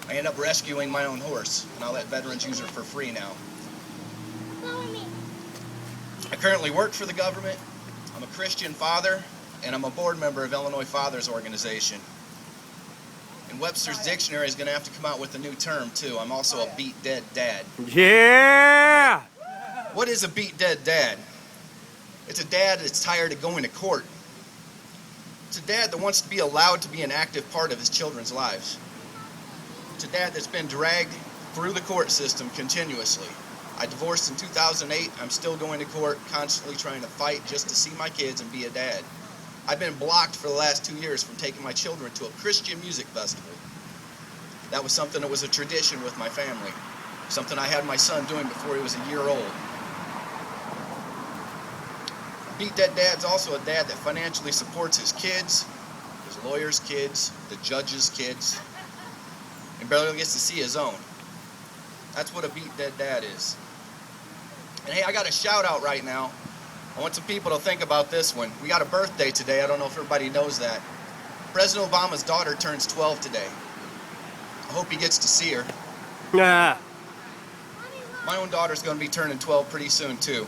I ended up rescuing my own horse, and I let veterans use her for free now. I currently work for the government. I'm a Christian father, and I'm a board member of Illinois Fathers Organization. And Webster's Dictionary is going to have to come out with a new term, too. I'm also a beat dead dad. Yeah! What is a beat dead dad? It's a dad that's tired of going to court. It's a dad that wants to be allowed to be an active part of his children's lives. It's a dad that's been dragged through the court system continuously. I divorced in 2008. I'm still going to court, constantly trying to fight just to see my kids and be a dad. I've been blocked for the last 2 years from taking my children to a Christian music festival. That was something that was a tradition with my family. Something I had my son doing before he was a year old. Beat Dead Dad's also a dad that financially supports his kids, his lawyers' kids, the judges' kids, and barely gets to see his own. That's what a Beat Dead Dad is. And hey, I got a shout out right now. I want some people to think about this one. We got a birthday today. I don't know if everybody knows that. President Obama's daughter turns 12 today. I hope he gets to see her. Yeah. My own daughter's going to be turning 12 pretty soon too.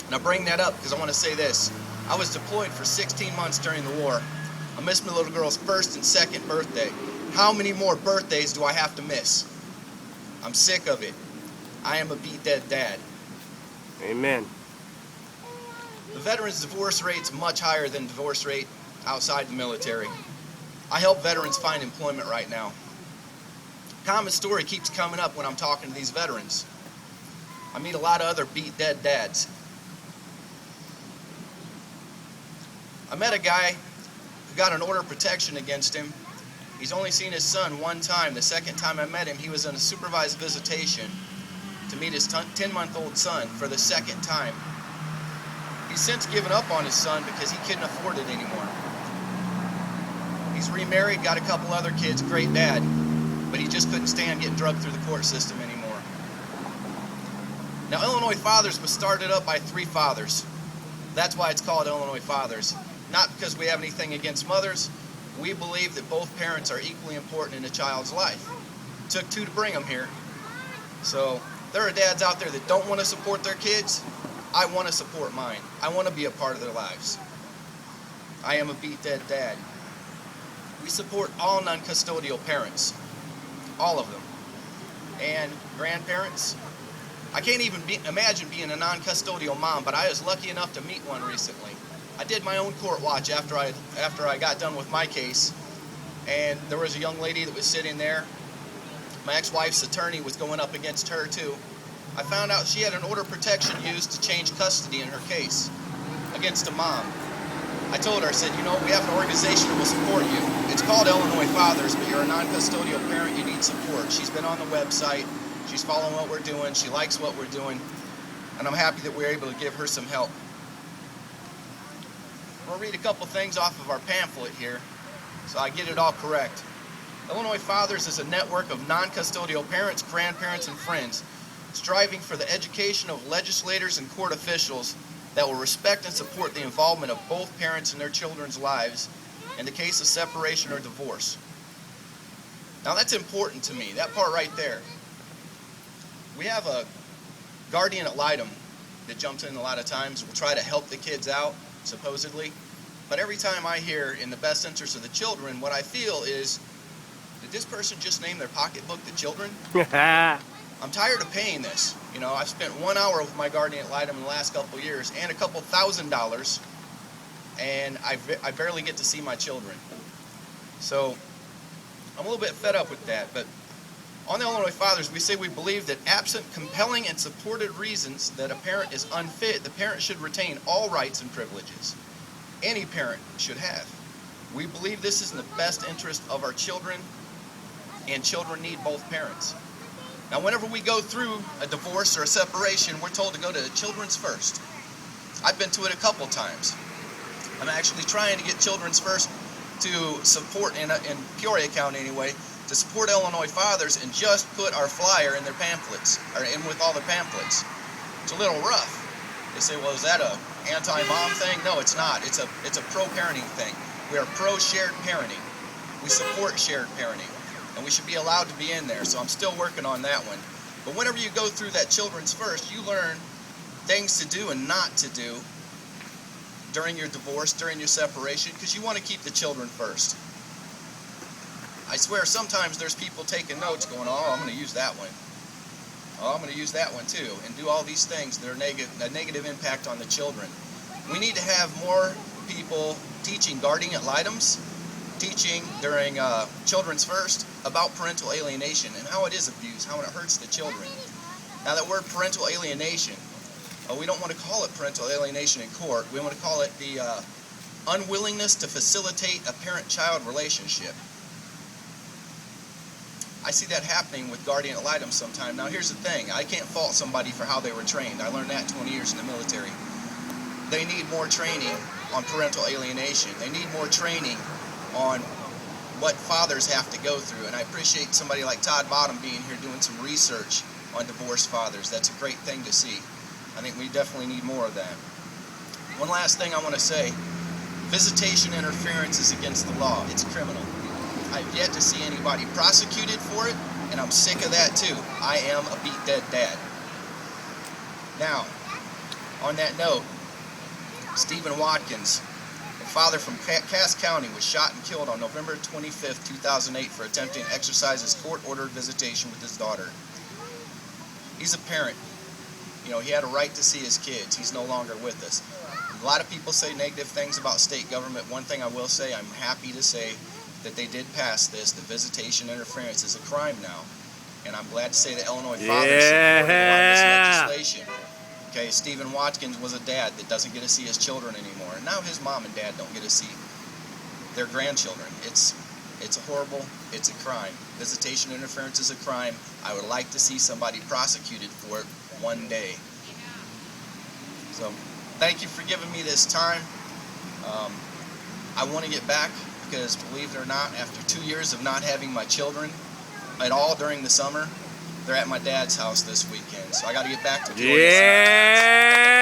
And I bring that up because I want to say this. I was deployed for 16 months during the war. I missed my little girl's first and second birthday. How many more birthdays do I have to miss? I'm sick of it. I am a beat dead dad. Amen. The veterans' divorce rate's much higher than divorce rate outside the military. I help veterans find employment right now. Common story keeps coming up when I'm talking to these veterans. I meet a lot of other beat dead dads. I met a guy who got an order of protection against him. He's only seen his son one time. The second time I met him, he was on a supervised visitation to meet his 10-month-old son for the second time. He's since given up on his son because he couldn't afford it anymore. He's remarried, got a couple other kids, great dad, but he just couldn't stand getting drugged through the court system anymore. Now, Illinois Fathers was started up by 3 fathers. That's why it's called Illinois Fathers. Not because we have anything against mothers. We believe that both parents are equally important in a child's life. It took 2 to bring them here. So there are dads out there that don't want to support their kids. I want to support mine. I want to be a part of their lives. I am a beat dead dad. We support all non-custodial parents. All of them. And grandparents. I can't even imagine being a non-custodial mom, but I was lucky enough to meet one recently. I did my own court watch after I got done with my case, and there was a young lady that was sitting there. My ex-wife's attorney was going up against her too. I found out she had an order of protection used to change custody in her case against a mom. I told her, I said, you know, we have an organization that will support you. It's called Illinois Fathers, but you're a non-custodial parent, you need support. She's been on the website, she's following what we're doing, she likes what we're doing, and I'm happy that we're able to give her some help. We'll read a couple things off of our pamphlet here, so I get it all correct. Illinois Fathers is a network of non-custodial parents, grandparents, and friends striving for the education of legislators and court officials that will respect and support the involvement of both parents in their children's lives in the case of separation or divorce. Now that's important to me, that part right there. We have a guardian ad litem that jumps in a lot of times. We'll try to help the kids out, supposedly. But every time I hear in the best interest of the children, what I feel is, did this person just name their pocketbook the children? I'm tired of paying this. You know, I've spent 1 hour with my guardian ad litem in the last couple of years and a couple $1,000, and I barely get to see my children. So I'm a little bit fed up with that. But on the Illinois Fathers, we say we believe that absent compelling and supported reasons that a parent is unfit, the parent should retain all rights and privileges any parent should have. We believe this is in the best interest of our children, and children need both parents. Now, whenever we go through a divorce or a separation, we're told to go to Children's First. I've been to it a couple times. I'm actually trying to get Children's First to support, in Peoria County anyway, to support Illinois Fathers and just put our flyer in their pamphlets, or in with all the pamphlets. It's a little rough. They say, well, is that a anti-mom thing? No, it's not. It's a pro-parenting thing. We are pro-shared parenting. We support shared parenting. and we should be allowed to be in there. So I'm still working on that one. But whenever you go through that Children's First, you learn things to do and not to do during your divorce, during your separation, because you want to keep the children first. I swear sometimes there's people taking notes going, oh, I'm going to use that one. Oh, I'm going to use that one too, and do all these things that are a negative impact on the children. We need to have more people teaching guardian ad litems, teaching during Children's First about parental alienation and how it is abuse, how it hurts the children. Now that word parental alienation, we don't want to call it parental alienation in court. We want to call it the unwillingness to facilitate a parent-child relationship. I see that happening with guardian ad litem sometimes. Now here's the thing, I can't fault somebody for how they were trained. I learned that 20 years in the military. They need more training on parental alienation. They need more training on what fathers have to go through. And I appreciate somebody like Todd Bottom being here doing some research on divorced fathers. That's a great thing to see. I think we definitely need more of that. One last thing I want to say. Visitation interference is against the law. It's criminal. I've yet to see anybody prosecuted for it, and I'm sick of that too. I am a beat dead dad. Now, on that note, Stephen Watkins, a father from Cass County, was shot and killed on November 25th, 2008 for attempting to exercise his court-ordered visitation with his daughter. He's a parent. You know, he had a right to see his kids. He's no longer with us. A lot of people say negative things about state government. One thing I will say, I'm happy to say that they did pass this. The visitation interference is a crime now. And I'm glad to say that Illinois fathers supported a lot of this legislation. Okay, Stephen Watkins was a dad that doesn't get to see his children anymore. And now his mom and dad don't get to see their grandchildren. It's horrible. It's a crime. Visitation interference is a crime. I would like to see somebody prosecuted for it one day. So, thank you for giving me this time. I want to get back because, believe it or not, after 2 years of not having my children at all during the summer, they're at my dad's house this weekend. So I got to get back to doing this.